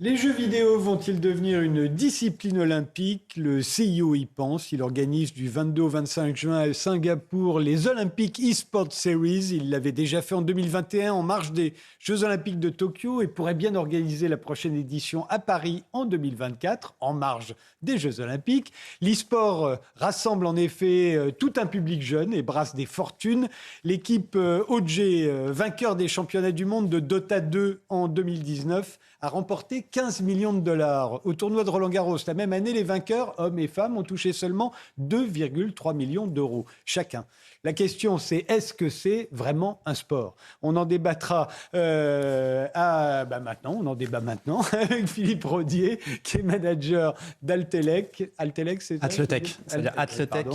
Les jeux vidéo vont-ils devenir une discipline olympique? Le CIO y pense. Il organise du 22 au 25 juin à Singapour les Olympic eSports Series. Il l'avait déjà fait en 2021 en marge des Jeux Olympiques de Tokyo et pourrait bien organiser la prochaine édition à Paris en 2024 en marge des Jeux Olympiques. L'e-sport rassemble en effet tout un public jeune et brasse des fortunes. L'équipe OG, vainqueur des championnats du monde de Dota 2 en 2019, a remporté 15 millions de dollars. Au tournoi de Roland-Garros, la même année, les vainqueurs, hommes et femmes, ont touché seulement 2,3 millions d'euros chacun. La question, c'est est-ce que c'est vraiment un sport? On en débattra maintenant. On en débat maintenant avec Philippe Rodier, qui est manager d'Altelec. Altelec, c'est ça? Athletech, c'est-à-dire Athletech.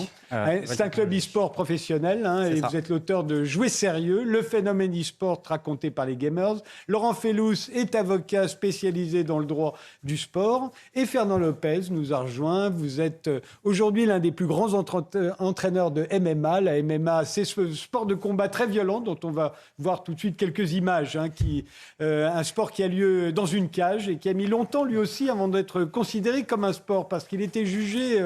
C'est un club e-sport professionnel et vous êtes l'auteur de Jouer sérieux, le phénomène e-sport raconté par les gamers. Laurent Felous est avocat spécialisé dans le droit du sport. Et Fernand Lopez nous a rejoint. Vous êtes aujourd'hui l'un des plus grands entraîneurs de MMA. La MMA, c'est ce sport de combat très violent dont on va voir tout de suite quelques images. Un sport qui a lieu dans une cage et qui a mis longtemps lui aussi avant d'être considéré comme un sport parce qu'il était jugé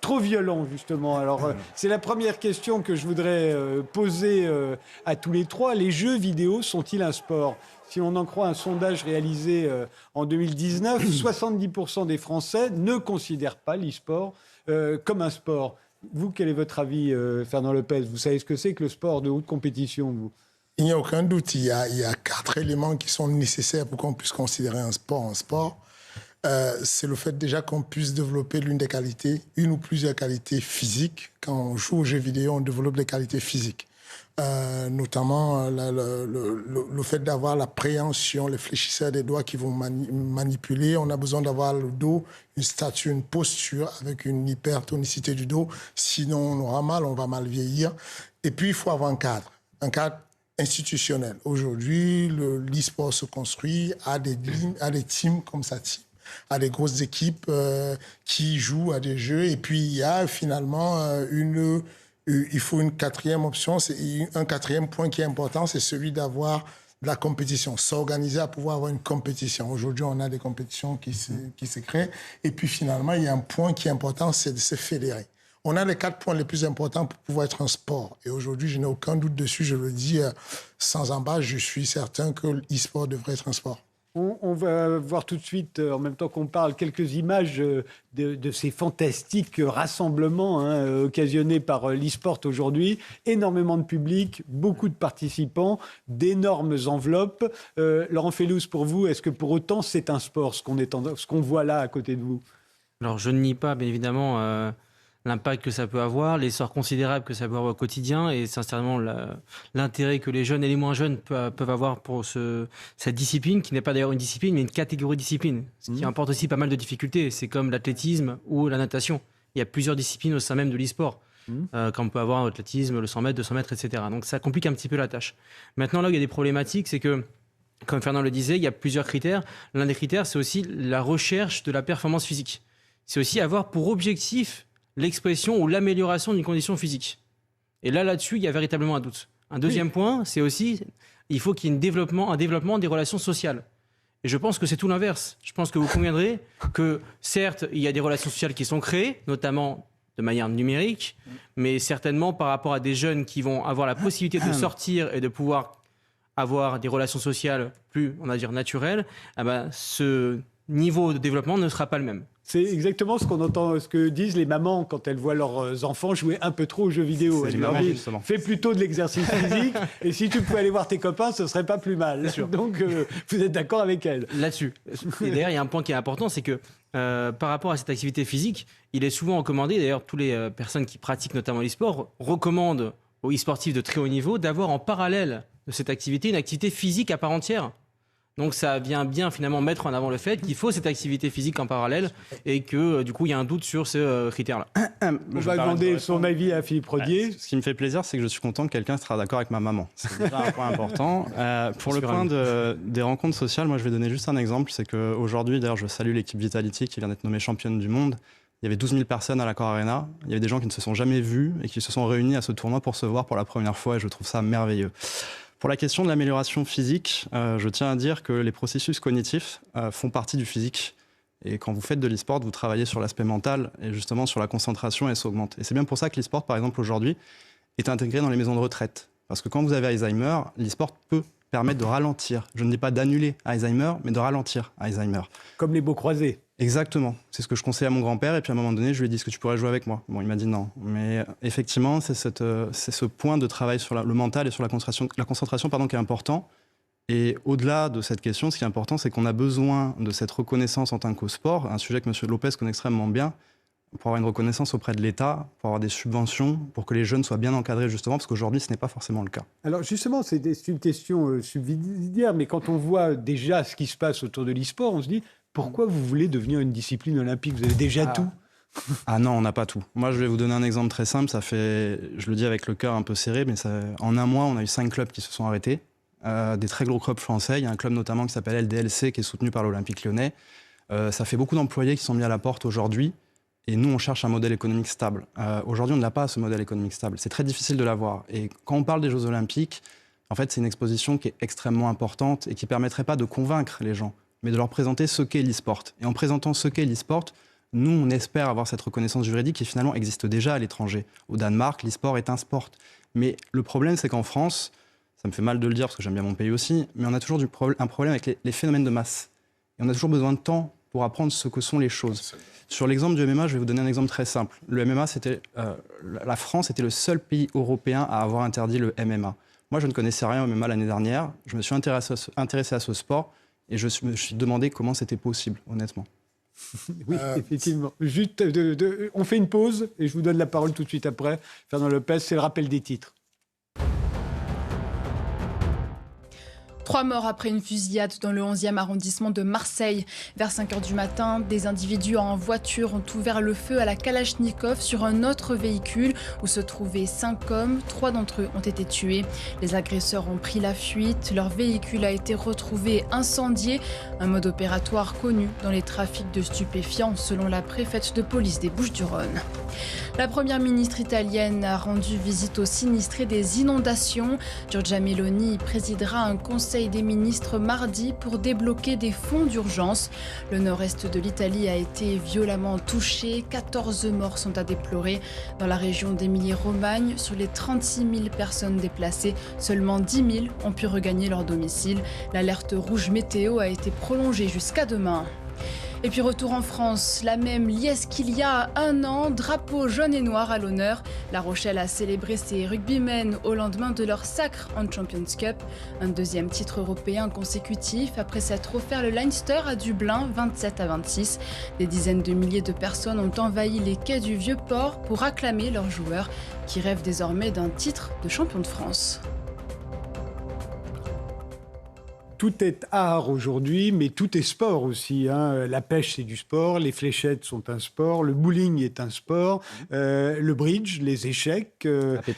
trop violent justement. Alors c'est la première question que je voudrais poser à tous les trois. Les jeux vidéo sont-ils un sport ? Si on en croit un sondage réalisé en 2019, 70% des Français ne considèrent pas l'e-sport comme un sport. Vous, quel est votre avis, Fernand Lopez? Vous savez ce que c'est que le sport de haute compétition, vous? Il n'y a aucun doute. Il y a 4 éléments qui sont nécessaires pour qu'on puisse considérer un sport. C'est le fait déjà qu'on puisse développer une ou plusieurs qualités physiques. Quand on joue aux jeux vidéo, on développe des qualités physiques. Notamment le fait d'avoir la préhension, les fléchisseurs des doigts qui vont manipuler. On a besoin d'avoir le dos, une stature, une posture avec une hypertonicité du dos. Sinon, on aura mal, on va mal vieillir. Et puis, il faut avoir un cadre institutionnel. Aujourd'hui, l'e-sport se construit à des teams comme ça, à des grosses équipes qui jouent à des jeux. Et puis, il y a finalement il faut une quatrième option, c'est un quatrième point qui est important, c'est celui d'avoir de la compétition, s'organiser à pouvoir avoir une compétition. Aujourd'hui, on a des compétitions qui se créent. Et puis finalement, il y a un point qui est important, c'est de se fédérer. On a les 4 points les plus importants pour pouvoir être un sport. Et aujourd'hui, je n'ai aucun doute dessus, je le dis sans embâche, je suis certain que l'e-sport devrait être un sport. On va voir tout de suite, en même temps qu'on parle, quelques images de ces fantastiques rassemblements occasionnés par l'e-sport aujourd'hui. Énormément de public, beaucoup de participants, d'énormes enveloppes. Laurent Felous, pour vous, est-ce que pour autant c'est un sport, ce qu'on voit là à côté de vous? Alors je ne nie pas, bien évidemment, l'impact que ça peut avoir, l'essor considérable que ça peut avoir au quotidien et sincèrement l'intérêt que les jeunes et les moins jeunes peuvent avoir pour cette discipline, qui n'est pas d'ailleurs une discipline, mais une catégorie de discipline. Ce qui emporte aussi pas mal de difficultés. C'est comme l'athlétisme ou la natation. Il y a plusieurs disciplines au sein même de l'e-sport. Quand on peut avoir l'athlétisme, le 100 mètres, 200 mètres, etc. Donc ça complique un petit peu la tâche. Maintenant, là où il y a des problématiques, c'est que, comme Fernand le disait, il y a plusieurs critères. L'un des critères, c'est aussi la recherche de la performance physique. C'est aussi avoir pour objectif l'expression ou l'amélioration d'une condition physique. Et là-dessus, il y a véritablement un doute. Un deuxième point, c'est aussi, il faut qu'il y ait un développement des relations sociales. Et je pense que c'est tout l'inverse. Je pense que vous conviendrez que, certes, il y a des relations sociales qui sont créées, notamment de manière numérique, mais certainement par rapport à des jeunes qui vont avoir la possibilité de sortir et de pouvoir avoir des relations sociales plus, on va dire, naturelles, ce niveau de développement ne sera pas le même. C'est exactement ce qu'on entend, ce que disent les mamans quand elles voient leurs enfants jouer un peu trop aux jeux vidéo. Elles leur disent, fais plutôt de l'exercice physique et si tu pouvais aller voir tes copains, ce serait pas plus mal. Donc, vous êtes d'accord avec elles là-dessus. Et d'ailleurs, il y a un point qui est important, c'est que par rapport à cette activité physique, il est souvent recommandé, d'ailleurs, toutes les personnes qui pratiquent notamment l'e-sport recommandent aux e-sportifs de très haut niveau d'avoir en parallèle de cette activité une activité physique à part entière. Donc ça vient bien finalement mettre en avant le fait qu'il faut cette activité physique en parallèle et que du coup il y a un doute sur ce critère-là. On va demander son avis à Philippe Rodier. Ce qui me fait plaisir, c'est que je suis content que quelqu'un sera d'accord avec ma maman. C'est déjà un point important. Pour le point des rencontres sociales, moi je vais donner juste un exemple. C'est qu'aujourd'hui, d'ailleurs je salue l'équipe Vitality qui vient d'être nommée championne du monde. Il y avait 12 000 personnes à l'Accor Arena. Il y avait des gens qui ne se sont jamais vus et qui se sont réunis à ce tournoi pour se voir pour la première fois et je trouve ça merveilleux. Pour la question de l'amélioration physique, je tiens à dire que les processus cognitifs font partie du physique. Et quand vous faites de l'e-sport, vous travaillez sur l'aspect mental et justement sur la concentration et ça augmente. Et c'est bien pour ça que l'e-sport, par exemple, aujourd'hui, est intégré dans les maisons de retraite. Parce que quand vous avez Alzheimer, l'e-sport peut permettre de ralentir. Je ne dis pas d'annuler Alzheimer, mais de ralentir Alzheimer. Comme les beaux croisés. Exactement. C'est ce que je conseillais à mon grand-père. Et puis à un moment donné, je lui ai dit, est-ce que tu pourrais jouer avec moi? Bon, il m'a dit non. Mais effectivement, c'est ce point de travail sur le mental et sur la concentration qui est important. Et au-delà de cette question, ce qui est important, c'est qu'on a besoin de cette reconnaissance en tant que sport, un sujet que M. Lopez connaît extrêmement bien, pour avoir une reconnaissance auprès de l'État, pour avoir des subventions, pour que les jeunes soient bien encadrés justement, parce qu'aujourd'hui, ce n'est pas forcément le cas. Alors justement, c'est une question subsidiaire, mais quand on voit déjà ce qui se passe autour de l'e-sport, on se dit, pourquoi vous voulez devenir une discipline olympique? Vous avez déjà tout. Ah non, on n'a pas tout. Moi, je vais vous donner un exemple très simple. Ça fait, je le dis avec le cœur un peu serré, mais en un mois, on a eu 5 clubs qui se sont arrêtés. Des très gros clubs français. Il y a un club notamment qui s'appelle LDLC qui est soutenu par l'Olympique Lyonnais. Ça fait beaucoup d'employés qui sont mis à la porte aujourd'hui. Et nous, on cherche un modèle économique stable. Aujourd'hui, on n'a pas ce modèle économique stable. C'est très difficile de l'avoir. Et quand on parle des Jeux Olympiques, en fait, c'est une exposition qui est extrêmement importante et qui ne permettrait pas de convaincre les gens, mais de leur présenter ce qu'est l'e-sport. Et en présentant ce qu'est l'e-sport, nous, on espère avoir cette reconnaissance juridique qui finalement existe déjà à l'étranger. Au Danemark, l'e-sport est un sport. Mais le problème, c'est qu'en France, ça me fait mal de le dire parce que j'aime bien mon pays aussi, mais on a toujours un problème avec les phénomènes de masse. Et on a toujours besoin de temps pour apprendre ce que sont les choses. Sur l'exemple du MMA, je vais vous donner un exemple très simple. Le MMA, la France était le seul pays européen à avoir interdit le MMA. Moi, je ne connaissais rien au MMA l'année dernière. Je me suis intéressé à ce sport et je me suis demandé comment c'était possible, honnêtement. Oui, effectivement. Juste, on fait une pause et je vous donne la parole tout de suite après. Fernand Lopez, c'est le rappel des titres. 3 morts après une fusillade dans le 11e arrondissement de Marseille. Vers 5h du matin, des individus en voiture ont ouvert le feu à la Kalachnikov sur un autre véhicule où se trouvaient 5 hommes. 3 d'entre eux ont été tués. Les agresseurs ont pris la fuite. Leur véhicule a été retrouvé incendié. Un mode opératoire connu dans les trafics de stupéfiants, selon la préfète de police des Bouches-du-Rhône. La première ministre italienne a rendu visite aux sinistrés des inondations. Giorgia Meloni présidera un conseil des ministres mardi pour débloquer des fonds d'urgence. Le nord-est de l'Italie a été violemment touché. 14 morts sont à déplorer. Dans la région d'Émilie-Romagne, sur les 36 000 personnes déplacées, seulement 10 000 ont pu regagner leur domicile. L'alerte rouge météo a été prolongée jusqu'à demain. Et puis retour en France, la même liesse qu'il y a 1 an, drapeau jaune et noir à l'honneur. La Rochelle a célébré ses rugbymen au lendemain de leur sacre en Champions Cup. Un 2e titre européen consécutif après s'être offert le Leinster à Dublin 27-26. Des dizaines de milliers de personnes ont envahi les quais du Vieux-Port pour acclamer leurs joueurs qui rêvent désormais d'un titre de champion de France. Tout est art aujourd'hui, mais tout est sport aussi. La pêche, c'est du sport. Les fléchettes sont un sport. Le bowling est un sport. Le bridge, les échecs.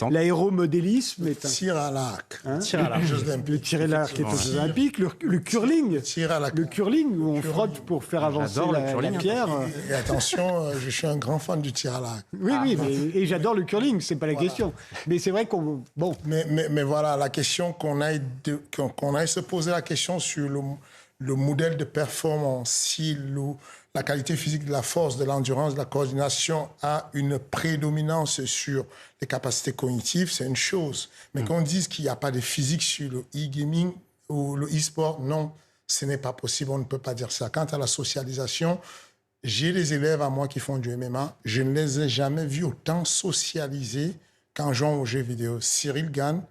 L'aéromodélisme est un... Tir à l'arc. Le tir à l'arc est aux Jeux Olympiques. Le curling. Le curling, où on frotte pour faire avancer la pierre. Et attention, je suis un grand fan du tir à l'arc. Oui, et j'adore le curling, c'est pas la question. Mais c'est vrai qu'on... Bon. Mais voilà, la question qu'on aille se poser la question sur le modèle de performance, si la qualité physique de la force, de l'endurance, de la coordination a une prédominance sur les capacités cognitives, c'est une chose. Mais qu'on dise qu'il n'y a pas de physique sur le e-gaming ou le e-sport, non, ce n'est pas possible, on ne peut pas dire ça. Quant à la socialisation, j'ai des élèves à moi qui font du MMA, je ne les ai jamais vus autant socialiser qu'en jouant aux jeux vidéo. Cyril Gann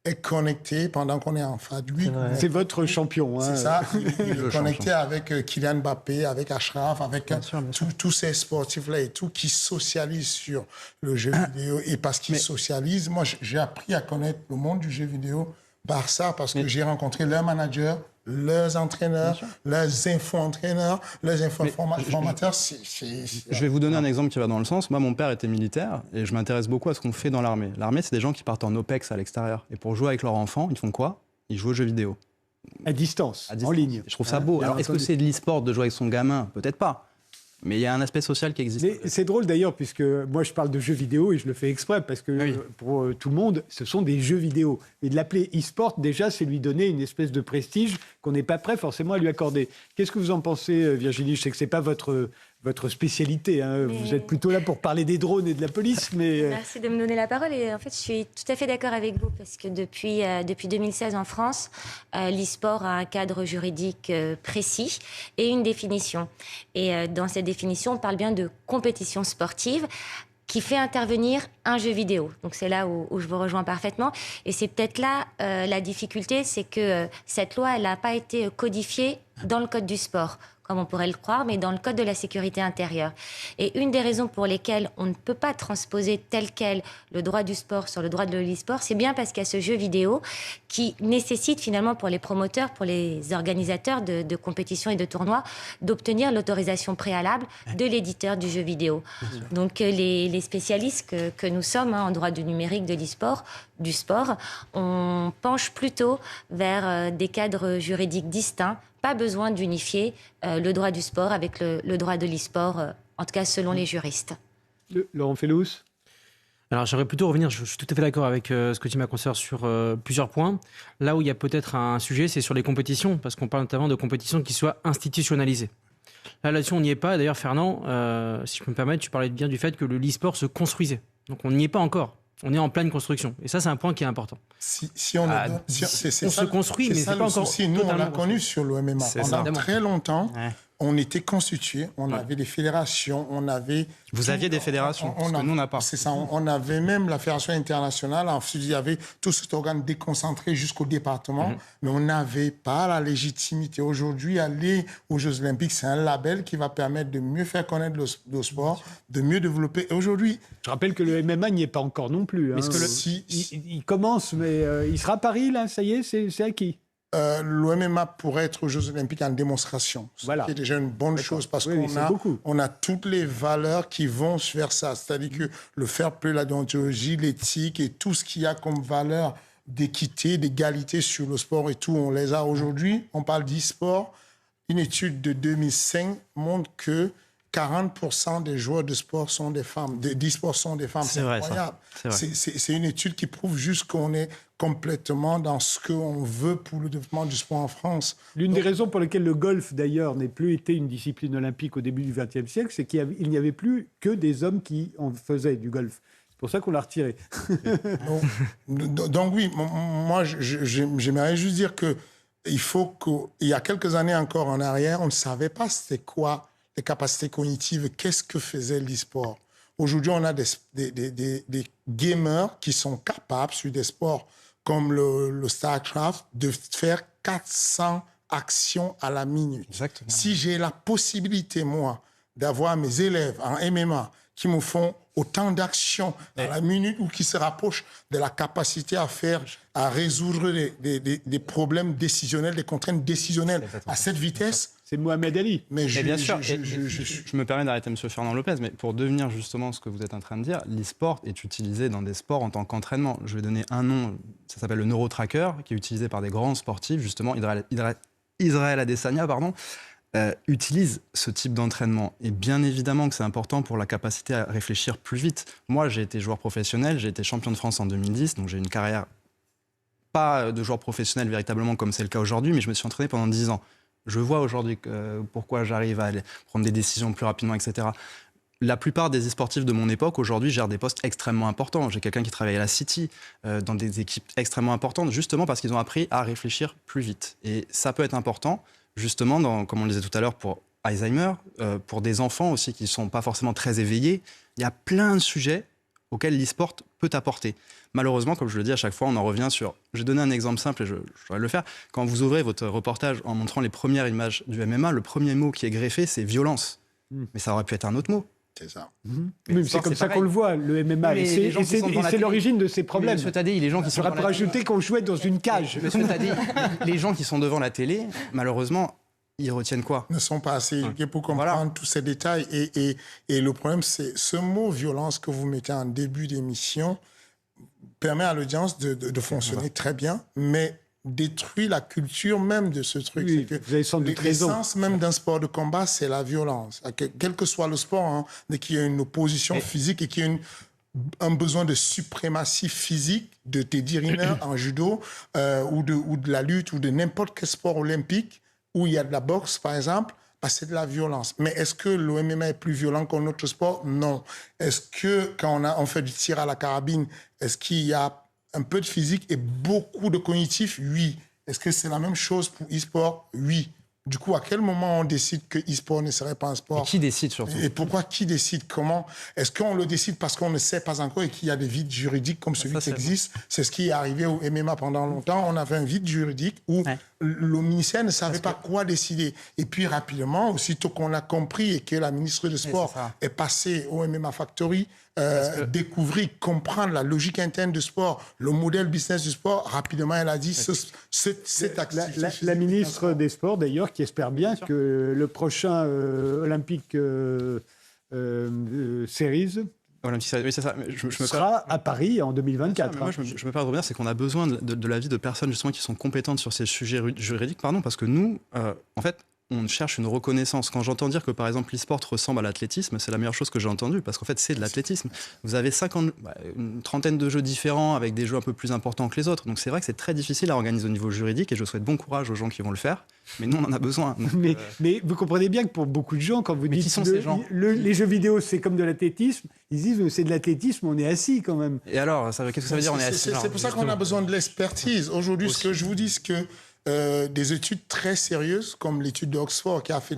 est connecté pendant qu'on est en FAD. C'est votre champion. C'est ça. Il est connecté avec Kylian Mbappé, avec Ashraf, avec tous ces sportifs-là et tout qui socialisent sur le jeu vidéo. Et parce qu'ils socialisent, moi, j'ai appris à connaître le monde du jeu vidéo par ça, parce que j'ai rencontré leurs managers, leurs entraîneurs, leurs info-entraîneurs, leurs info-formateurs. Je vais vous donner un exemple qui va dans le sens. Moi, mon père était militaire et je m'intéresse beaucoup à ce qu'on fait dans l'armée. L'armée, c'est des gens qui partent en OPEX à l'extérieur. Et pour jouer avec leurs enfants, ils font quoi? Ils jouent aux jeux vidéo. À distance, en ligne. Je trouve ça beau. Alors, est-ce que c'est de l'e-sport de jouer avec son gamin? Peut-être pas. Mais il y a un aspect social qui existe. Mais c'est drôle d'ailleurs, puisque moi je parle de jeux vidéo et je le fais exprès, parce que pour tout le monde, ce sont des jeux vidéo. Et de l'appeler e-sport, déjà, c'est lui donner une espèce de prestige qu'on n'est pas prêt forcément à lui accorder. Qu'est-ce que vous en pensez, Virginie? Je sais que ce n'est pas votre spécialité. Hein. Vous êtes plutôt là pour parler des drones et de la police. Mais... Merci de me donner la parole. Et en fait, je suis tout à fait d'accord avec vous, parce que depuis 2016 en France, l'e-sport a un cadre juridique précis et une définition. Et dans cette définition, on parle bien de compétition sportive qui fait intervenir un jeu vidéo. Donc c'est là où je vous rejoins parfaitement. Et c'est peut-être là la difficulté, c'est que cette loi, elle n'a pas été codifiée dans le code du sport, comme on pourrait le croire, mais dans le code de la sécurité intérieure. Et une des raisons pour lesquelles on ne peut pas transposer tel quel le droit du sport sur le droit de l'e-sport, c'est bien parce qu'il y a ce jeu vidéo qui nécessite finalement pour les promoteurs, pour les organisateurs de compétitions et de tournois, d'obtenir l'autorisation préalable de l'éditeur du jeu vidéo. Donc les spécialistes que nous sommes en droit du numérique, de l'e-sport, du sport, on penche plutôt vers des cadres juridiques distincts. Pas besoin d'unifier le droit du sport avec le droit de l'e-sport, en tout cas selon les juristes. Laurent Fellouz? Alors j'aimerais plutôt revenir, je suis tout à fait d'accord avec ce que dit ma consoeur sur plusieurs points. Là où il y a peut-être un sujet, c'est sur les compétitions, parce qu'on parle notamment de compétitions qui soient institutionnalisées. Là-dessus, on n'y est pas. D'ailleurs, Fernand, si je peux me permettre, tu parlais bien du fait que le e-sport se construisait. Donc on n'y est pas encore. On est en pleine construction. Et ça, c'est un point qui est important. On se construit, mais c'est pas encore souci. Nous, on l'a connu sur le MMA. Pendant très longtemps, on était constitué, on avait des fédérations, on avait... Vous aviez des fédérations, parce que nous, on n'a pas. C'est ça, on avait même la fédération internationale, ensuite il y avait tout cet organe déconcentré jusqu'au département, mais on n'avait pas la légitimité. Aujourd'hui, aller aux Jeux Olympiques, c'est un label qui va permettre de mieux faire connaître le sport, de mieux développer. Et aujourd'hui... Je rappelle que le MMA n'y est pas encore non plus. Hein. Il commence, mais il sera à Paris, là, ça y est, c'est acquis. Le MMA pourrait être aux Jeux Olympiques en démonstration, ce qui est déjà une bonne chose, parce qu'on a toutes les valeurs qui vont vers ça. C'est-à-dire que le fair play, la déontologie, l'éthique et tout ce qu'il y a comme valeur d'équité, d'égalité sur le sport et tout, on les a aujourd'hui. On parle d'e-sport. Une étude de 2005 montre que 40% des joueurs de sport sont des femmes, d'e-sport sont des femmes. C'est incroyable. C'est une étude qui prouve juste qu'on est complètement dans ce qu'on veut pour le développement du sport en France. L'une des raisons pour lesquelles le golf, d'ailleurs, n'ait plus été une discipline olympique au début du XXe siècle, c'est qu'il n'y avait plus que des hommes qui en faisaient du golf. C'est pour ça qu'on l'a retiré. Donc oui, moi, j'aimerais juste dire qu'il y a quelques années encore en arrière, on ne savait pas c'était quoi les capacités cognitives, qu'est-ce que faisait l'e-sport. Aujourd'hui, on a des gamers qui sont capables, sur des sports comme le StarCraft, de faire 400 actions à la minute. Exactement. Si j'ai la possibilité, moi, d'avoir mes élèves en MMA qui me font autant d'actions à la minute ou qui se rapprochent de la capacité à résoudre des problèmes décisionnels, des contraintes décisionnelles à cette vitesse. C'est Mohamed Ali. Mais bien sûr, je me permets d'arrêter M. Fernand Lopez, mais pour devenir justement ce que vous êtes en train de dire, l'e-sport est utilisé dans des sports en tant qu'entraînement. Je vais donner un nom, ça s'appelle le Neurotracker, qui est utilisé par des grands sportifs, justement, Israël Adesanya, utilise ce type d'entraînement. Et bien évidemment que c'est important pour la capacité à réfléchir plus vite. Moi, j'ai été joueur professionnel, j'ai été champion de France en 2010, donc j'ai une carrière pas de joueur professionnel véritablement comme c'est le cas aujourd'hui, mais je me suis entraîné pendant 10 ans. Je vois aujourd'hui pourquoi j'arrive à prendre des décisions plus rapidement, etc. La plupart des e-sportifs de mon époque, aujourd'hui, gèrent des postes extrêmement importants. J'ai quelqu'un qui travaille à la City, dans des équipes extrêmement importantes, justement parce qu'ils ont appris à réfléchir plus vite. Et ça peut être important, justement, comme on le disait tout à l'heure, pour Alzheimer, pour des enfants aussi qui ne sont pas forcément très éveillés. Il y a plein de sujets auxquels l'e-sport peut apporter. Malheureusement, comme je le dis à chaque fois, on en revient sur... Je vais donner un exemple simple et je vais le faire. Quand vous ouvrez votre reportage en montrant les premières images du MMA, le premier mot qui est greffé, c'est violence. Mais ça aurait pu être un autre mot. C'est ça. Oui, c'est comme ça qu'on le voit, le MMA. Et c'est l'origine de ces problèmes. Monsieur Tadei, les gens qui sont devant la télé... On rajouter qu'on jouait dans une cage. Monsieur Tadei, les gens qui sont devant la télé, malheureusement... Ils retiennent quoi? Ne sont pas assez éduqués pour comprendre tous ces détails. Et le problème, c'est ce mot violence que vous mettez en début d'émission permet à l'audience de fonctionner très bien, mais détruit la culture même de ce truc. Oui, c'est que vous avez sans doute raison. L'essence même d'un sport de combat, c'est la violence. Quel que soit le sport, hein, dès qu'il y a une opposition physique et qu'il y a un besoin de suprématie physique de Teddy Riner en judo ou de la lutte ou de n'importe quel sport olympique où il y a de la boxe, par exemple, c'est de la violence. Mais est-ce que le MMA est plus violent qu'un autre sport? Non. Est-ce que quand on fait du tir à la carabine, est-ce qu'il y a un peu de physique et beaucoup de cognitif? Oui. Est-ce que c'est la même chose pour e-sport? Oui. Du coup, à quel moment on décide que e-sport ne serait pas un sport? Et qui décide surtout? Et pourquoi? Qui décide? Comment? Est-ce qu'on le décide parce qu'on ne sait pas encore et qu'il y a des vides juridiques comme celui qui existe? C'est ce qui est arrivé au MMA pendant longtemps. On avait un vide juridique où le ministère ne savait pas quoi décider. Et puis rapidement, aussitôt qu'on a compris et que la ministre du Sport est passée au MMA Factory, découvrir, comprendre la logique interne du sport, le modèle business du sport, rapidement, elle a dit c'est activité. La ministre des Sports, d'ailleurs, qui espère bien que le prochain Olympique Series oui, c'est ça. sera à Paris en 2024. Moi, je me perds de revenir, c'est qu'on a besoin de l'avis de personnes justement qui sont compétentes sur ces sujets juridiques, parce que nous, en fait, on cherche une reconnaissance. Quand j'entends dire que, par exemple, l'e-sport ressemble à l'athlétisme, c'est la meilleure chose que j'ai entendue, parce qu'en fait, c'est de l'athlétisme. Vous avez une trentaine de jeux différents, avec des jeux un peu plus importants que les autres. Donc c'est vrai que c'est très difficile à organiser au niveau juridique, et je souhaite bon courage aux gens qui vont le faire. Mais nous, on en a besoin. Donc, mais vous comprenez bien que pour beaucoup de gens, quand vous dites qui sont ces gens les jeux vidéo, c'est comme de l'athlétisme, ils disent c'est de l'athlétisme, on est assis quand même. Et alors, qu'est-ce que ça veut dire, on est assis? C'est pour ça qu'on a besoin de l'expertise. Aujourd'hui, ce que je vous dis, c'est que des études très sérieuses, comme l'étude d'Oxford qui a fait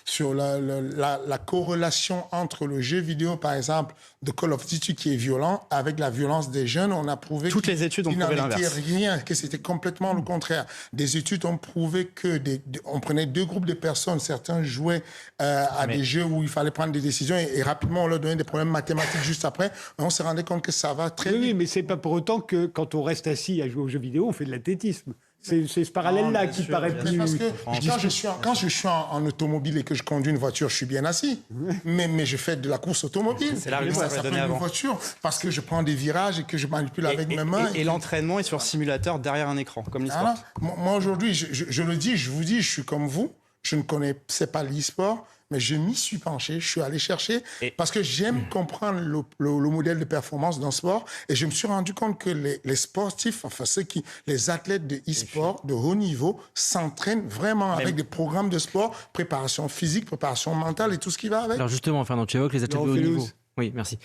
sur la corrélation entre le jeu vidéo, par exemple, de Call of Duty qui est violent, avec la violence des jeunes. On a prouvé toutes les études ont prouvé l'inverse. Rien, que c'était complètement le contraire. Des études ont prouvé que on prenait deux groupes de personnes, certains jouaient à des jeux où il fallait prendre des décisions et rapidement on leur donnait des problèmes mathématiques juste après. Et on s'est rendu compte que ça va très vite. Oui, mais c'est pas pour autant que quand on reste assis à jouer aux jeux vidéo, on fait de l'athlétisme. C'est ce parallèle-là qui paraît plus... Parce que quand je suis en automobile et que je conduis une voiture, je suis bien assis. Mais je fais de la course automobile. C'est l'argument que ça donnait avant. Voiture parce que je prends des virages et que je manipule avec mes mains. Et l'entraînement est sur simulateur derrière un écran, comme l'e-sport. Moi, aujourd'hui, je le dis, je vous dis, je suis comme vous. Je ne connaissais pas l'e-sport, mais je m'y suis penché, je suis allé chercher parce que j'aime comprendre le modèle de performance d'un sport et je me suis rendu compte que les sportifs, enfin les athlètes de e-sport de haut niveau s'entraînent vraiment avec des programmes de sport, préparation physique, préparation mentale et tout ce qui va avec. Alors justement, Fernand, tu évoques les athlètes de haut niveau. Oui, merci.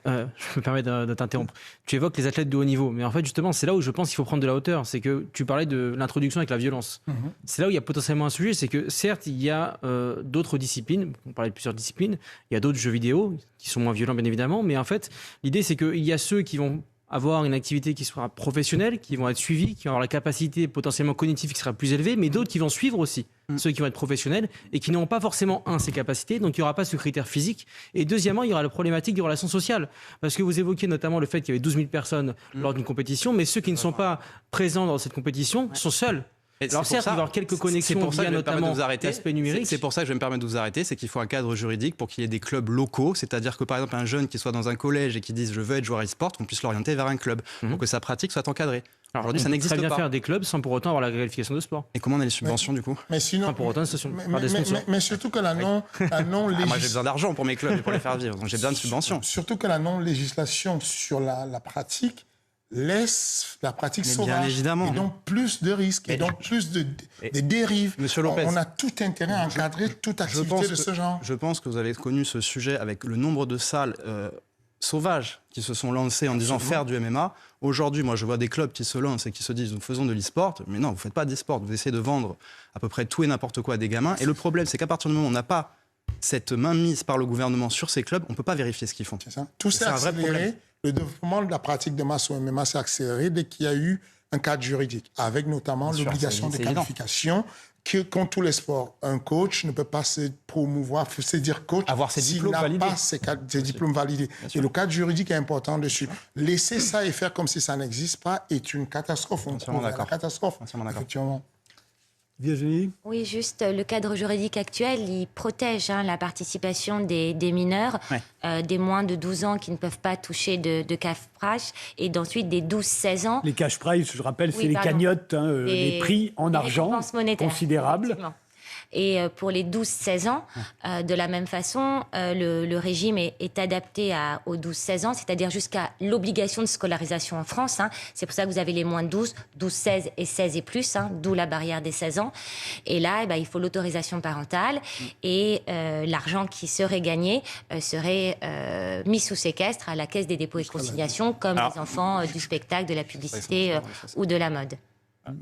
Je me permets de t'interrompre. Tu évoques les athlètes de haut niveau, mais en fait, justement, c'est là où je pense qu'il faut prendre de la hauteur. C'est que tu parlais de l'introduction avec la violence. C'est là où il y a potentiellement un sujet, c'est que certes, il y a d'autres disciplines, on parlait de plusieurs disciplines, il y a d'autres jeux vidéo qui sont moins violents, bien évidemment, mais en fait, l'idée, c'est qu'il y a ceux qui vont avoir une activité qui sera professionnelle, qui vont être suivis, qui vont avoir la capacité potentiellement cognitive qui sera plus élevée, mais d'autres qui vont suivre aussi, ceux qui vont être professionnels et qui n'auront pas forcément, ces capacités, donc il n'y aura pas ce critère physique. Et deuxièmement, il y aura la problématique des relations sociales, parce que vous évoquiez notamment le fait qu'il y avait 12 000 personnes lors d'une compétition, mais ceux qui ne sont pas présents dans cette compétition sont seuls. Alors certes, il va y avoir quelques connexions via notamment l'aspect numérique. C'est pour ça que je vais me permettre de vous arrêter, c'est qu'il faut un cadre juridique pour qu'il y ait des clubs locaux, c'est-à-dire que par exemple un jeune qui soit dans un collège et qui dise je veux être joueur e-sport, qu'on puisse l'orienter vers un club pour que sa pratique soit encadrée. Aujourd'hui, ça n'existe pas. On peut très bien faire des clubs sans pour autant avoir la qualification de sport. Et comment on a les subventions du coup? Mais sinon, pour autant, mais surtout que la non-législation... moi j'ai besoin d'argent pour mes clubs et pour les faire vivre, donc j'ai besoin de subventions. Surtout que la non-législation sur la pratique laisse la pratique sauvage. Et donc plus de risques, et donc plus de dérives. Monsieur Lopez, on a tout intérêt à encadrer toute activité de ce genre. Je pense que vous avez connu ce sujet avec le nombre de salles sauvages qui se sont lancées en disant faire du MMA. Aujourd'hui, moi, je vois des clubs qui se lancent et qui se disent nous faisons de l'e-sport. Mais non, vous ne faites pas d'e-sport. Vous essayez de vendre à peu près tout et n'importe quoi à des gamins. Et le problème, c'est qu'à partir du moment où on n'a pas cette main mise par le gouvernement sur ces clubs, on ne peut pas vérifier ce qu'ils font. C'est ça. Tout s'est accéléré. Le développement de la pratique de masse au MMA s'est accéléré dès qu'il y a eu un cadre juridique, avec notamment l'obligation de qualification qu'ont tous les sports. Un coach ne peut pas se promouvoir, se dire coach, s'il n'a pas ses diplômes validés. Et le cadre juridique est important dessus. Laisser ça et faire comme si ça n'existe pas est une catastrophe. Entièrement d'accord. Catastrophe, effectivement. Virginie ? Oui, juste le cadre juridique actuel, il protège la participation des mineurs, des moins de 12 ans qui ne peuvent pas toucher de cash prize, et ensuite des 12-16 ans. Les cash prize, je rappelle, c'est les cagnottes, les prix en argent considérables. Et pour les 12-16 ans, de la même façon, le régime est adapté aux 12-16 ans, c'est-à-dire jusqu'à l'obligation de scolarisation en France. C'est pour ça que vous avez les moins de 12, 12-16 et 16 et plus, d'où la barrière des 16 ans. Et là, il faut l'autorisation parentale et l'argent qui serait gagné serait mis sous séquestre à la Caisse des dépôts et consignations, comme les enfants du spectacle, de la publicité ou de la mode.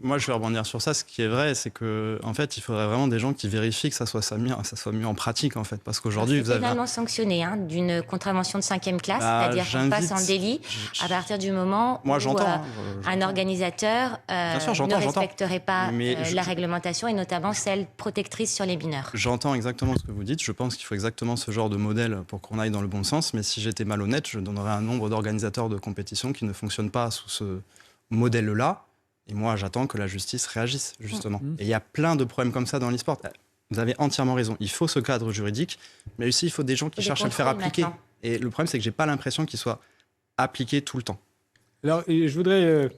Moi, je vais rebondir sur ça. Ce qui est vrai, c'est qu'en fait, il faudrait vraiment des gens qui vérifient que ça soit mis en pratique, en fait. Parce qu'aujourd'hui, vous avez... C'est pénalement sanctionné d'une contravention de 5e classe, c'est-à-dire qu'on passe en délit à partir du moment où un organisateur ne respecterait pas la réglementation, et notamment celle protectrice sur les mineurs. J'entends exactement ce que vous dites. Je pense qu'il faut exactement ce genre de modèle pour qu'on aille dans le bon sens. Mais si j'étais malhonnête, je donnerais un nombre d'organisateurs de compétition qui ne fonctionnent pas sous ce modèle-là. Et moi, j'attends que la justice réagisse, justement. Et il y a plein de problèmes comme ça dans l'e-sport. Vous avez entièrement raison. Il faut ce cadre juridique, mais aussi il faut des gens qui cherchent à le faire appliquer. Maintenant. Et le problème, c'est que je n'ai pas l'impression qu'il soit appliqué tout le temps. Alors, je voudrais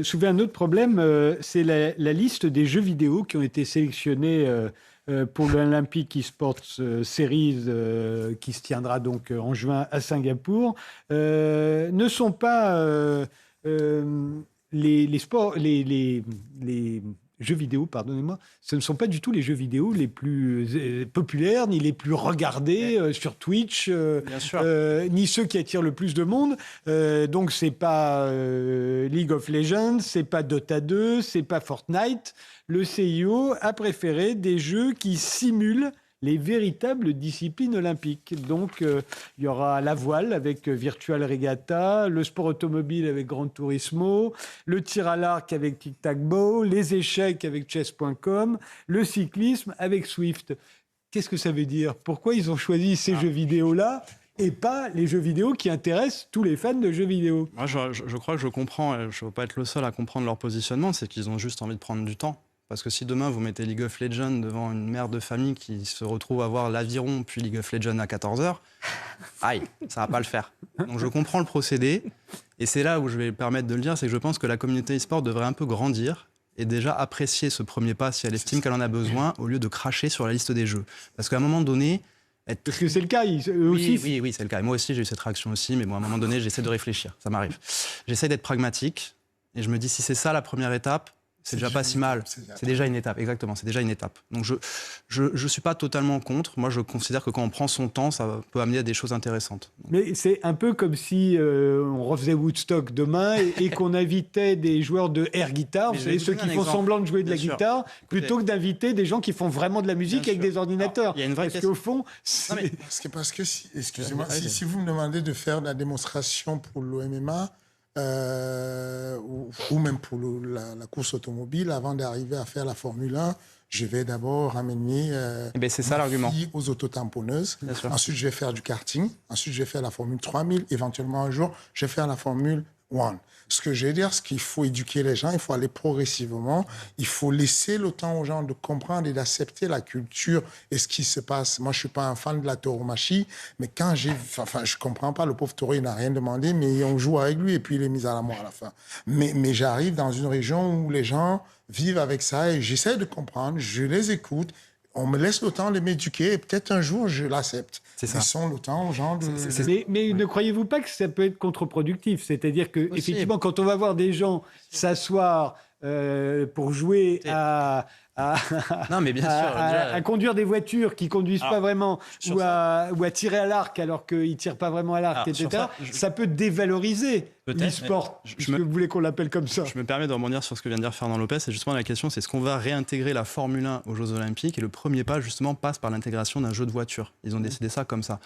soulever un autre problème. C'est la liste des jeux vidéo qui ont été sélectionnés pour l'Olympic eSports Series qui se tiendra donc en juin à Singapour. Ne sont pas... Les jeux vidéo, pardonnez-moi, ce ne sont pas du tout les jeux vidéo les plus populaires, ni les plus regardés sur Twitch, ni ceux qui attirent le plus de monde. Donc, c'est pas League of Legends, c'est pas Dota 2, c'est pas Fortnite. Le CIO a préféré des jeux qui simulent les véritables disciplines olympiques. Donc, il y aura la voile avec Virtual Regatta, le sport automobile avec Gran Turismo, le tir à l'arc avec Tic Tac Bow, les échecs avec Chess.com, le cyclisme avec Swift. Qu'est-ce que ça veut dire ? Pourquoi ils ont choisi ces jeux vidéo-là et pas les jeux vidéo qui intéressent tous les fans de jeux vidéo ? Moi, je crois que je comprends, et je ne veux pas être le seul à comprendre leur positionnement, c'est qu'ils ont juste envie de prendre du temps. Parce que si demain, vous mettez League of Legends devant une mère de famille qui se retrouve à voir l'Aviron puis League of Legends à 14h, aïe, ça ne va pas le faire. Donc je comprends le procédé. Et c'est là où je vais me permettre de le dire, c'est que je pense que la communauté e-sport devrait un peu grandir et déjà apprécier ce premier pas si elle estime qu'elle en a besoin, au lieu de cracher sur la liste des jeux. Parce qu'à un moment donné... Parce que c'est le cas, eux aussi. Oui, c'est le cas. Et moi aussi, j'ai eu cette réaction aussi, mais bon, à un moment donné, j'essaie de réfléchir, ça m'arrive. J'essaie d'être pragmatique et je me dis, si c'est ça la première étape, c'est déjà pas si mal. C'est déjà une étape, exactement. C'est déjà une étape. Donc je suis pas totalement contre. Moi, je considère que quand on prend son temps, ça peut amener à des choses intéressantes. Mais c'est un peu comme si on refaisait Woodstock demain et qu'on invitait des joueurs de air guitar, vous savez, ceux qui font semblant de jouer de la guitare, plutôt que d'inviter des gens qui font vraiment de la musique avec des ordinateurs. Il y a une vraie Parce qu'au fond, parce que excusez-moi, si vous me demandez de faire la démonstration pour l'OMMA, ou même pour la course automobile, avant d'arriver à faire la Formule 1, je vais d'abord amener c'est ça l'argument aux autotamponneuses. Ensuite, je vais faire du karting. Ensuite, je vais faire la Formule 3000. Éventuellement, un jour, je vais faire la Formule 1. Ce que je veux dire, c'est qu'il faut éduquer les gens, il faut aller progressivement, il faut laisser le temps aux gens de comprendre et d'accepter la culture et ce qui se passe. Moi, je ne suis pas un fan de la tauromachie, mais quand je ne comprends pas, le pauvre taureau, il n'a rien demandé, mais on joue avec lui et puis il est mis à la mort à la fin. Mais j'arrive dans une région où les gens vivent avec ça et j'essaie de comprendre, je les écoute. On me laisse le temps de m'éduquer et peut-être un jour, je l'accepte. C'est ça. Laissons le temps aux gens de... Mais ne croyez-vous pas que ça peut être contre-productif ? C'est-à-dire qu'effectivement, quand on va voir des gens s'asseoir pour jouer non, mais bien sûr, à conduire des voitures qui ne conduisent pas vraiment ou à tirer à l'arc alors qu'ils ne tirent pas vraiment à l'arc, etc., ça peut dévaloriser l'e-sport, puisque vous voulez qu'on l'appelle comme ça. Je me permets de rebondir sur ce que vient de dire Fernand Lopez. Et justement, la question, c'est est-ce qu'on va réintégrer la Formule 1 aux Jeux Olympiques ? Et le premier pas, justement, passe par l'intégration d'un jeu de voiture. Ils ont décidé ça comme ça.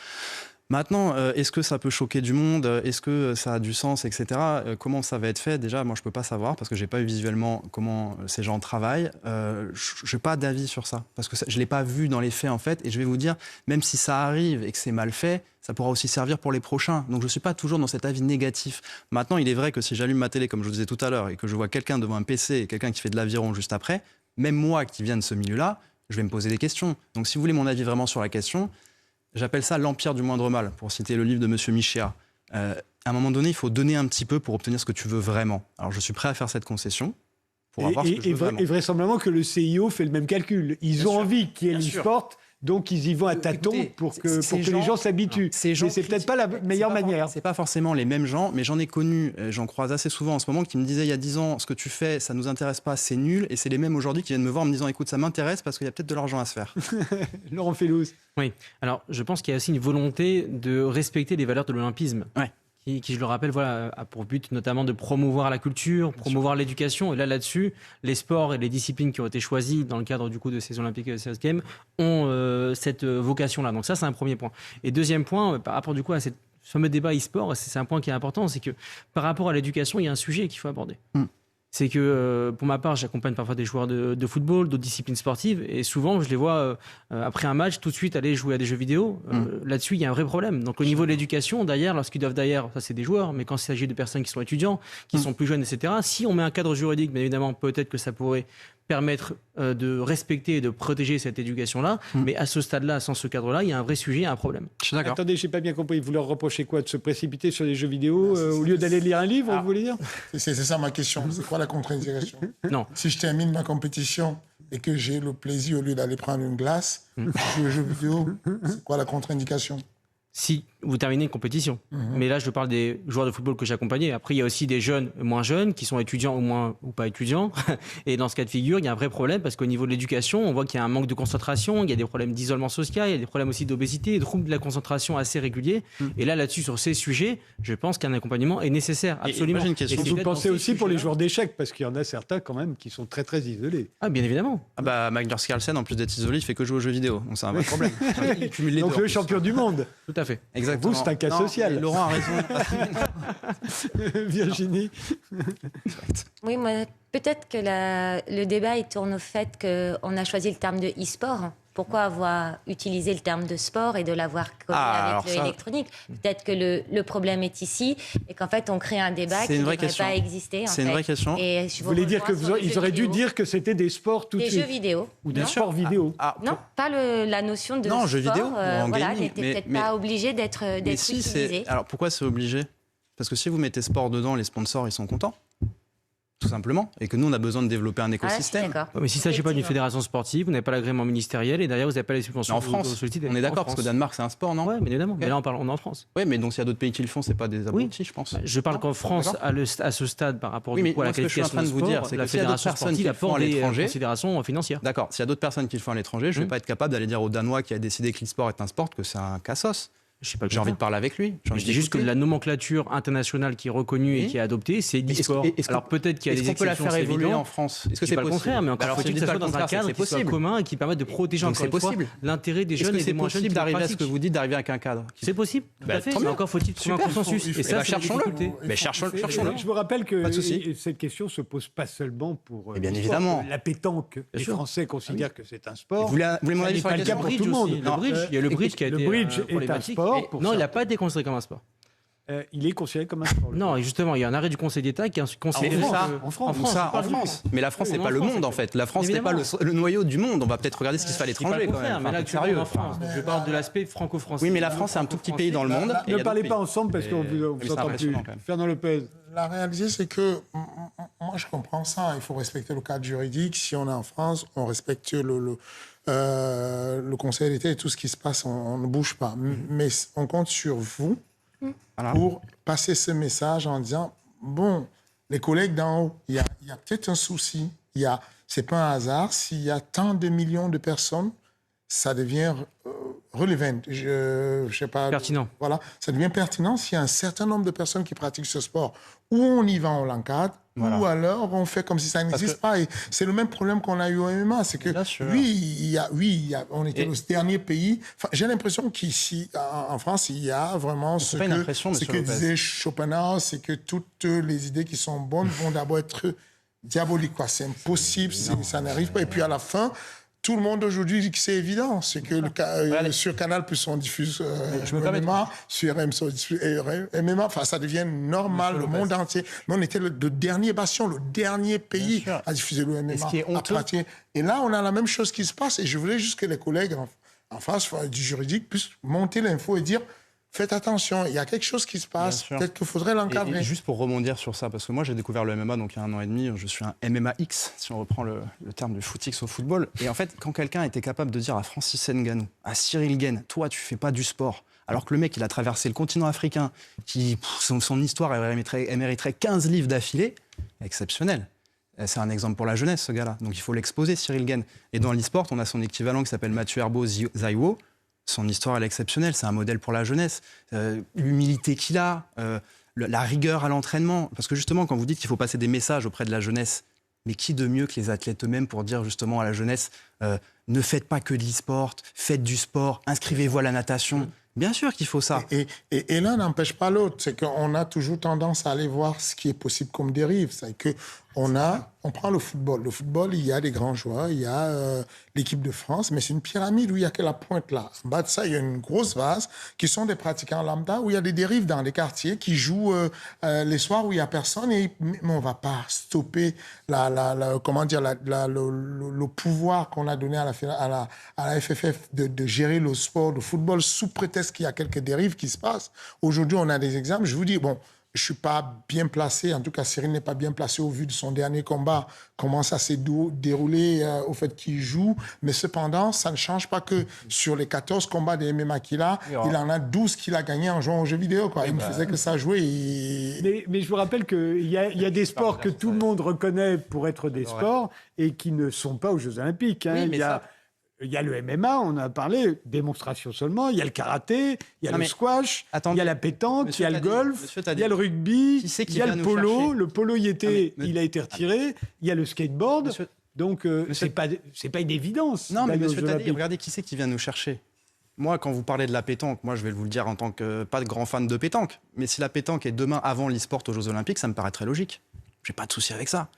Maintenant, est-ce que ça peut choquer du monde ? Est-ce que ça a du sens, etc. Comment ça va être fait ? Déjà, moi, je ne peux pas savoir parce que je n'ai pas vu visuellement comment ces gens travaillent. Je n'ai pas d'avis sur ça parce que je ne l'ai pas vu dans les faits, en fait. Et je vais vous dire, même si ça arrive et que c'est mal fait, ça pourra aussi servir pour les prochains. Donc, je ne suis pas toujours dans cet avis négatif. Maintenant, il est vrai que si j'allume ma télé, comme je vous disais tout à l'heure, et que je vois quelqu'un devant un PC et quelqu'un qui fait de l'aviron juste après, même moi qui viens de ce milieu-là, je vais me poser des questions. Donc si vous voulez mon avis vraiment sur la question, j'appelle ça l'empire du moindre mal, pour citer le livre de Monsieur Michéa. À un moment donné, il faut donner un petit peu pour obtenir ce que tu veux vraiment. Alors je suis prêt à faire cette concession pour avoir ce que je veux vraiment. Et vraisemblablement que le CIO fait le même calcul. Ils ont envie qu'il y ait l'e-sport, donc ils y vont à tâtons pour que les gens s'habituent. Mais c'est peut-être pas la meilleure manière. C'est pas forcément les mêmes gens, mais j'en ai connu, j'en croise assez souvent en ce moment, qui me disaient il y a 10 ans, ce que tu fais, ça nous intéresse pas, c'est nul. Et c'est les mêmes aujourd'hui qui viennent me voir en me disant écoute, ça m'intéresse parce qu'il y a peut-être de l'argent à se faire. Laurent Fellouz. Oui, alors je pense qu'il y a aussi une volonté de respecter les valeurs de l'olympisme. Ouais. Qui, je le rappelle, voilà, a pour but notamment de promouvoir la culture, promouvoir l'éducation. Et là-dessus, les sports et les disciplines qui ont été choisies dans le cadre du coup de ces Olympiques et de ces Games ont cette vocation-là. Donc ça, c'est un premier point. Et deuxième point, par rapport du coup à ce fameux débat e-sport, c'est un point qui est important, c'est que par rapport à l'éducation, il y a un sujet qu'il faut aborder. C'est que pour ma part, j'accompagne parfois des joueurs de football, d'autres disciplines sportives, et souvent je les vois après un match tout de suite aller jouer à des jeux vidéo. Là-dessus, il y a un vrai problème. Donc au niveau de l'éducation, derrière, lorsqu'ils doivent derrière, ça c'est des joueurs, mais quand il s'agit de personnes qui sont étudiants, qui sont plus jeunes, etc., si on met un cadre juridique, bien évidemment, peut-être que ça pourrait permettre de respecter et de protéger cette éducation-là, mais à ce stade-là, sans ce cadre-là, il y a un vrai sujet, un problème. Je suis d'accord. Attendez, je n'ai pas bien compris. Vous leur reprochez quoi? De se précipiter sur les jeux vidéo au lieu d'aller lire un livre, vous voulez dire? C'est ça ma question. C'est quoi la contre-indication? Non. Si je termine ma compétition et que j'ai le plaisir, au lieu d'aller prendre une glace, jouer aux jeux vidéo, c'est quoi la contre-indication? Si vous terminez une compétition. Mais là, je parle des joueurs de football que j'ai accompagnés. Après, il y a aussi des jeunes, moins jeunes, qui sont étudiants ou pas étudiants. Et dans ce cas de figure, il y a un vrai problème parce qu'au niveau de l'éducation, on voit qu'il y a un manque de concentration, il y a des problèmes d'isolement social, il y a des problèmes aussi d'obésité, de troubles de la concentration assez réguliers. Et là-dessus, sur ces sujets, je pense qu'un accompagnement est nécessaire, absolument. J'ai une question. Vous pensez aussi pour les joueurs d'échecs, parce qu'il y en a certains quand même qui sont très très isolés. Ah, bien évidemment. Magnus Carlsen, en plus d'être isolé, il fait que jouer aux jeux vidéo. Donc c'est un vrai problème. Il cumule les Donc deux, le champion du monde. Tout à fait. Exactement. Vous, c'est un cas social. Laurent a raison. Virginie. Oui, moi, peut-être que le débat il tourne au fait qu'on a choisi le terme de e-sport. Pourquoi avoir utilisé le terme de sport et de l'avoir collé avec l'électronique? Peut-être que le problème est ici et qu'en fait on crée un débat qui ne devrait pas exister. C'est une vraie question. Et vous voulez dire qu'ils auraient dû dire que c'était des sports tout de suite? Des jeux vidéo. Ou des sports vidéo. Non, pas la notion de sport. Jeux vidéo en gaming. N'était peut-être pas obligé d'être utilisé. Alors pourquoi c'est obligé? Parce que si vous mettez sport dedans, les sponsors ils sont contents. Tout simplement, et que nous on a besoin de développer un écosystème. Mais s'il ne s'agit pas d'une fédération sportive, vous n'avez pas l'agrément ministériel et derrière vous n'avez pas les subventions. En France, on est d'accord, parce que Danemark c'est un sport, non? Oui, mais évidemment. Mais là on est en France. Oui, mais donc s'il y a d'autres pays qui le font, c'est pas des abrutis, je pense. Je parle qu'en France, à ce stade, par rapport à la qualification que je suis en train de vous dire, c'est que la s'il y a d'autres personnes qui le font à l'étranger, considérations financières. D'accord. S'il y a d'autres personnes qui le font à l'étranger, je ne vais pas être capable d'aller dire au Danois qui a décidé que l'e-sport est un sport que c'est un cassos. J'ai envie de parler avec lui. Je dis juste que la nomenclature internationale qui est reconnue et qui est adoptée, c'est l'e-sport. Alors peut-être qu'il y a des exceptions. Est-ce qu'on peut la faire évoluer en France? Est-ce que c'est pas le contraire, mais encore faut-il que ça soit dans un cadre qui soit commun et qui permette de protéger encore une fois l'intérêt des jeunes et des moins jeunes. C'est possible d'arriver à ce que vous dites, d'arriver avec un cadre? C'est possible, tout à fait. Mais encore faut-il trouver un consensus. Et ça, cherchons-le. Mais cherchons-le. Je vous rappelle que cette question se pose pas seulement pour bien évidemment la pétanque. Les Français considèrent que c'est un sport. Vous voulez mon avis sur la question? Pour tout le monde. Il y a le bridge qui a été problématique. Non, il n'a pas été considéré comme un sport. Il est considéré comme un sport. Non, et justement, il y a un arrêt du Conseil d'État qui a considéré ça en France. En France. Mais la France, c'est pas le monde, en fait. La France, n'est pas le noyau du monde. On va peut-être regarder ce qui se fait à l'étranger, quand même. Mais là, sérieux. En France. Donc, je parle de l'aspect franco-français. Oui, mais la France, c'est un tout petit pays dans le monde. Ne parlez pas ensemble parce qu'on vous entend plus. Fernand Lopez. La réalité, c'est que moi, je comprends ça. Il faut respecter le cadre juridique. Si on est en France, on respecte le Conseil d'État et tout ce qui se passe, on ne bouge pas. Mais on compte sur vous pour passer ce message en disant, bon, les collègues d'en haut, il y a peut-être un souci. C'est pas un hasard. S'il y a tant de millions de personnes, ça devient relevant. Je sais pas. Pertinent. Voilà, ça devient pertinent s'il y a un certain nombre de personnes qui pratiquent ce sport. Ou on y va, on l'encadre, ou alors on fait comme si ça n'existe pas. Et c'est le même problème qu'on a eu au MMA. C'est que, on était le dernier pays. Enfin, j'ai l'impression qu'ici, en France, il y a vraiment ce que disait Schopenhauer, c'est que toutes les idées qui sont bonnes vont d'abord être diaboliques. C'est impossible, ça n'arrive pas. Et puis à la fin, tout le monde aujourd'hui dit que c'est évident. C'est que sur Canal+, on diffuse MMA, sur RMC, on diffuse MMA. Enfin, ça devient normal, le monde entier. Mais on était le dernier bastion, le dernier pays à diffuser le MMA. Et ce qui est honteux. Et là, on a la même chose qui se passe. Et je voulais juste que les collègues en face du juridique puissent monter l'info et dire... Faites attention, il y a quelque chose qui se passe, peut-être qu'il faudrait l'encadrer. Et juste pour rebondir sur ça, parce que moi j'ai découvert le MMA donc il y a 1 an et demi, je suis un MMA-X, si on reprend le terme du foot-X au football. Et en fait, quand quelqu'un était capable de dire à Francis Ngannou, à Cyril Gane, toi tu fais pas du sport, alors que le mec il a traversé le continent africain, son histoire elle mériterait 15 livres d'affilée, exceptionnel. C'est un exemple pour la jeunesse ce gars-là, donc il faut l'exposer Cyril Gane. Et dans l'e-sport, on a son équivalent qui s'appelle Mathieu Herbeau Zaiwo. Son histoire, elle est exceptionnelle. C'est un modèle pour la jeunesse. L'humilité qu'il a, la rigueur à l'entraînement. Parce que justement, quand vous dites qu'il faut passer des messages auprès de la jeunesse, mais qui de mieux que les athlètes eux-mêmes pour dire justement à la jeunesse ne faites pas que de l'e-sport, faites du sport, inscrivez-vous à la natation. Bien sûr qu'il faut ça. Et l'un n'empêche pas l'autre. C'est qu'on a toujours tendance à aller voir ce qui est possible comme dérive. C'est que on prend le football. Le football, il y a des grands joueurs, il y a l'équipe de France, mais c'est une pyramide où il n'y a que la pointe là. En bas de ça, il y a une grosse vase qui sont des pratiquants lambda où il y a des dérives dans les quartiers qui jouent les soirs où il n'y a personne. Mais on ne va pas stopper le pouvoir qu'on a donné à la FFF de gérer le sport de football sous prétexte qu'il y a quelques dérives qui se passent. Aujourd'hui, on a des exemples. Je vous dis, je ne suis pas bien placé, en tout cas Cyril n'est pas bien placé au vu de son dernier combat, comment ça s'est déroulé au fait qu'il joue, mais cependant, ça ne change pas que sur les 14 combats de MMA qu'il a, il en a 12 qu'il a gagnés en jouant aux jeux vidéo. Il ne faisait que ça jouer. Mais je vous rappelle qu'il y a des sports que tout le monde reconnaît pour être des sports et qui ne sont pas aux Jeux Olympiques. Il y a le MMA, on en a parlé, démonstration seulement. Il y a le karaté, il y a le squash, il y a la pétanque, il y a le golf, il y a le rugby, il y a le polo. Le polo, il a été retiré. Il y a le skateboard. Donc, c'est pas une évidence. Non, mais monsieur Tadi, regardez qui c'est qui vient nous chercher. Moi, quand vous parlez de la pétanque, moi, je vais vous le dire en tant que pas de grand fan de pétanque, mais si la pétanque est demain avant l'e-sport aux Jeux Olympiques, ça me paraît très logique. J'ai pas de souci avec ça.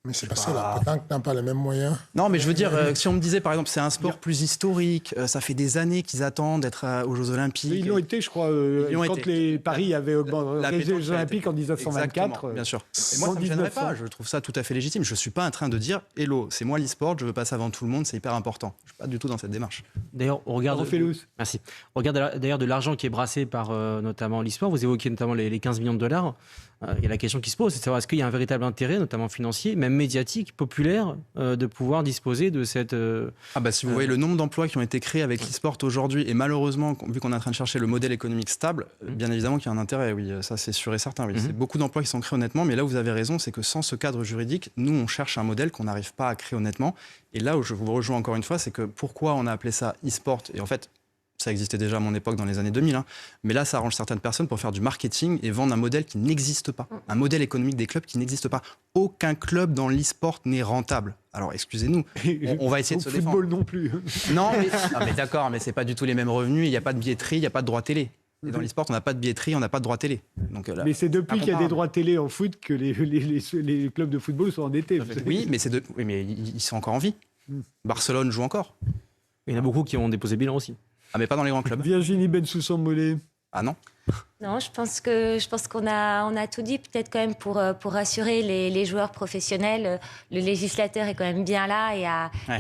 Mais c'est parce que la pétanque n'a pas les mêmes moyens. Non, mais je veux dire, si on me disait, par exemple, c'est un sport plus historique, ça fait des années qu'ils attendent d'être aux Jeux Olympiques. Ils l'ont été, je crois, quand les Paris avaient augmenté les Jeux Olympiques en 1924. Exactement, bien sûr. Et moi, ça ne me gênerait pas. Je trouve ça tout à fait légitime. Je ne suis pas en train de dire « Hello, c'est moi l'e-sport, je veux passer avant tout le monde, c'est hyper important ». Je ne suis pas du tout dans cette démarche. D'ailleurs, on regarde... Merci. On regarde d'ailleurs de l'argent qui est brassé par notamment l'e-sport. Vous évoquez notamment les 15 millions de dollars. Il y a la question qui se pose, c'est de savoir est-ce qu'il y a un véritable intérêt, notamment financier, même médiatique, populaire, de pouvoir disposer de cette... si vous voyez le nombre d'emplois qui ont été créés avec l'e-sport aujourd'hui, et malheureusement, vu qu'on est en train de chercher le modèle économique stable, bien évidemment qu'il y a un intérêt, oui, ça c'est sûr et certain. Oui. C'est beaucoup d'emplois qui sont créés honnêtement, mais là où vous avez raison, c'est que sans ce cadre juridique, nous on cherche un modèle qu'on n'arrive pas à créer honnêtement. Et là où je vous rejoins encore une fois, c'est que pourquoi on a appelé ça e-sport, et en fait... Ça existait déjà à mon époque dans les années 2000. Mais là, ça arrange certaines personnes pour faire du marketing et vendre un modèle qui n'existe pas. Un modèle économique des clubs qui n'existe pas. Aucun club dans l'e-sport n'est rentable. Alors, excusez-nous, on va essayer de se défendre. Le football non plus. Non, mais d'accord, mais c'est pas du tout les mêmes revenus. Il n'y a pas de billetterie, il n'y a pas de droit télé. Et dans l'e-sport, on n'a pas de billetterie, on n'a pas de droit télé. Donc, là, mais c'est depuis qu'il y a des droits télé en foot que les clubs de football sont endettés. Oui, mais ils sont encore en vie. Barcelone joue encore. Il y en a beaucoup qui ont déposé bilan aussi. Ah, mais pas dans les grands clubs. Virginie Bensoussan-Mollet. Ah non? Non, je pense qu'on a tout dit. Peut-être quand même pour rassurer les joueurs professionnels, le législateur est quand même bien là et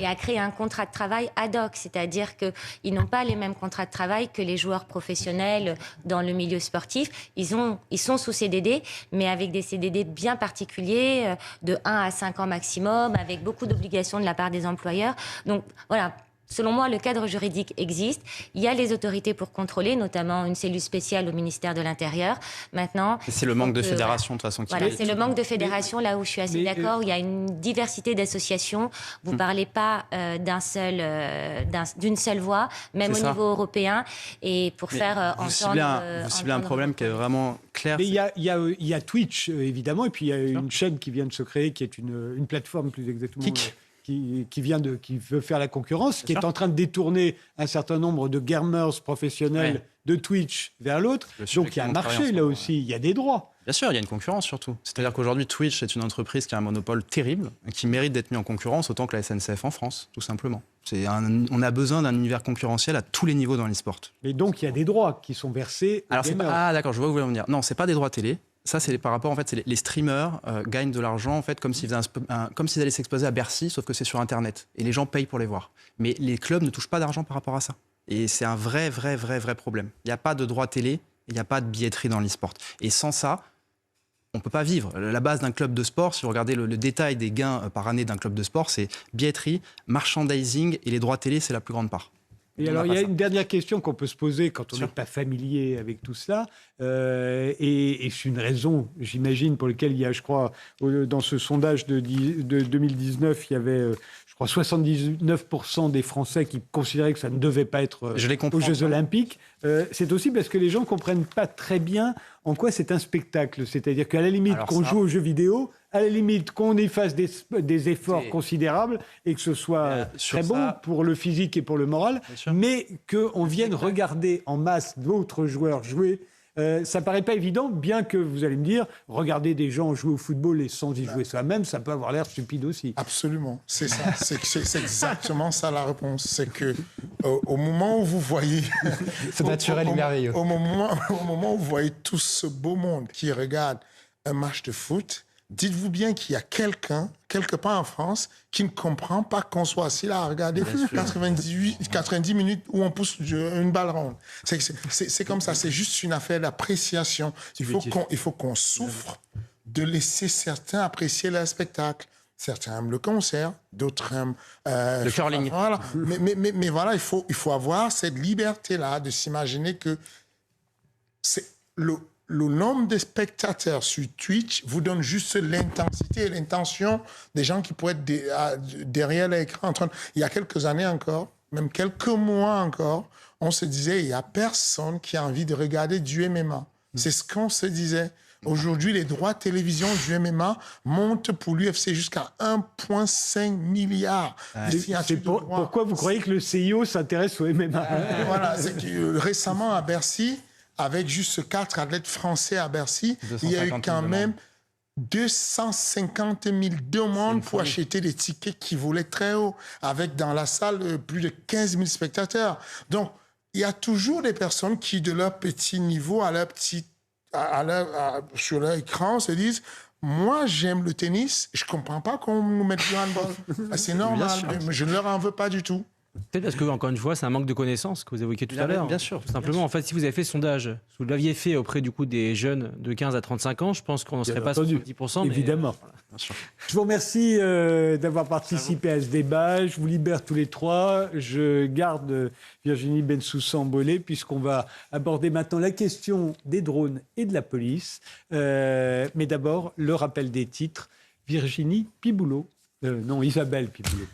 a créé un contrat de travail ad hoc. C'est-à-dire qu'ils n'ont pas les mêmes contrats de travail que les joueurs professionnels dans le milieu sportif. Ils sont sous CDD, mais avec des CDD bien particuliers, de 1 à 5 ans maximum, avec beaucoup d'obligations de la part des employeurs. Donc voilà. Selon moi, le cadre juridique existe. Il y a les autorités pour contrôler, notamment une cellule spéciale au ministère de l'Intérieur. Maintenant, c'est le manque de fédération, de toute façon. Voilà, c'est le manque de fédération, là où je suis assez d'accord. Il y a une diversité d'associations. Vous ne parlez pas d'une seule voix, même au niveau européen. Et pour faire entendre... Vous ciblez un problème qui est vraiment clair. Mais il y a Twitch, évidemment, et puis il y a une chaîne qui vient de se créer, qui est une plateforme, plus exactement... Kik. qui veut faire la concurrence, qui est en train de détourner un certain nombre de gamers professionnels de Twitch vers l'autre. Donc il y a un marché là aussi, il y a des droits. Bien sûr, il y a une concurrence surtout. C'est-à-dire qu'aujourd'hui, Twitch est une entreprise qui a un monopole terrible, qui mérite d'être mis en concurrence autant que la SNCF en France, tout simplement. On a besoin d'un univers concurrentiel à tous les niveaux dans l'e-sport. Mais donc il y a des droits qui sont versés aux gamers. Ah d'accord, je vois où vous voulez en venir. Non, c'est pas des droits télé. Ça, c'est par rapport, en fait, les streamers gagnent de l'argent, en fait, comme s'ils allaient s'exposer à Bercy, sauf que c'est sur Internet. Et les gens payent pour les voir. Mais les clubs ne touchent pas d'argent par rapport à ça. Et c'est un vrai problème. Il n'y a pas de droit télé, il n'y a pas de billetterie dans l'e-sport. Et sans ça, on ne peut pas vivre. La base d'un club de sport, si vous regardez le détail des gains par année d'un club de sport, c'est billetterie, merchandising et les droits télé, c'est la plus grande part. Et alors, il y a une dernière question qu'on peut se poser quand on n'est pas familier avec tout cela. Et c'est une raison, j'imagine, pour laquelle il y a, je crois, dans ce sondage de 2019, il y avait, je crois, 79% des Français qui considéraient que ça ne devait pas être aux Jeux Olympiques. C'est aussi parce que les gens ne comprennent pas très bien en quoi c'est un spectacle. C'est-à-dire qu'à la limite, qu'on joue aux jeux vidéo, à la limite, qu'on y fasse des efforts considérables et que ce soit très bon pour le physique et pour le moral, mais qu'on vienne regarder en masse d'autres joueurs jouer, ça ne paraît pas évident, bien que vous allez me dire, regarder des gens jouer au football et sans y jouer soi-même, ça peut avoir l'air stupide aussi. Absolument, c'est ça. C'est exactement ça la réponse. C'est que au moment où vous voyez... C'est naturel et merveilleux. Au moment où vous voyez tout ce beau monde qui regarde un match de foot, dites-vous bien qu'il y a quelqu'un, quelque part en France, qui ne comprend pas qu'on soit assis là à regarder 90 minutes où on pousse une balle ronde. C'est comme ça, c'est juste une affaire d'appréciation. Il faut qu'on souffre de laisser certains apprécier le spectacle. Certains aiment le concert, d'autres aiment... le curling. Voilà. Mais voilà, il faut avoir cette liberté-là de s'imaginer que c'est le nombre de spectateurs sur Twitch vous donne juste l'intensité et l'intention des gens qui pourraient être derrière l'écran. Il y a quelques années encore, même quelques mois encore, on se disait, il n'y a personne qui a envie de regarder du MMA. C'est ce qu'on se disait. Aujourd'hui, les droits de télévision du MMA montent pour l'UFC jusqu'à 1,5 milliard. Pourquoi vous croyez que le CIO s'intéresse au MMA? Voilà, c'est que, récemment à Bercy, avec juste 4 athlètes français à Bercy, il y a eu quand même 250 000 demandes pour acheter des tickets qui volaient très haut, avec dans la salle plus de 15 000 spectateurs. Donc, il y a toujours des personnes qui, de leur petit niveau, sur leur écran, se disent « Moi, j'aime le tennis, je ne comprends pas qu'on nous mette du handball. » C'est normal, mais je ne leur en veux pas du tout. Peut-être parce que, encore une fois, c'est un manque de connaissances que vous évoquiez tout à l'heure. Bien sûr. Tout simplement, en fait, si vous avez fait ce sondage, si vous l'aviez fait auprès du coup des jeunes de 15 à 35 ans, je pense qu'on n'en serait pas 70%. Évidemment. Mais, je vous remercie d'avoir participé à ce débat. Je vous libère tous les trois. Je garde Virginie Bensoussan-Bollé puisqu'on va aborder maintenant la question des drones et de la police. Mais d'abord, le rappel des titres. Virginie Piboulot. Non, Isabelle Piboulot.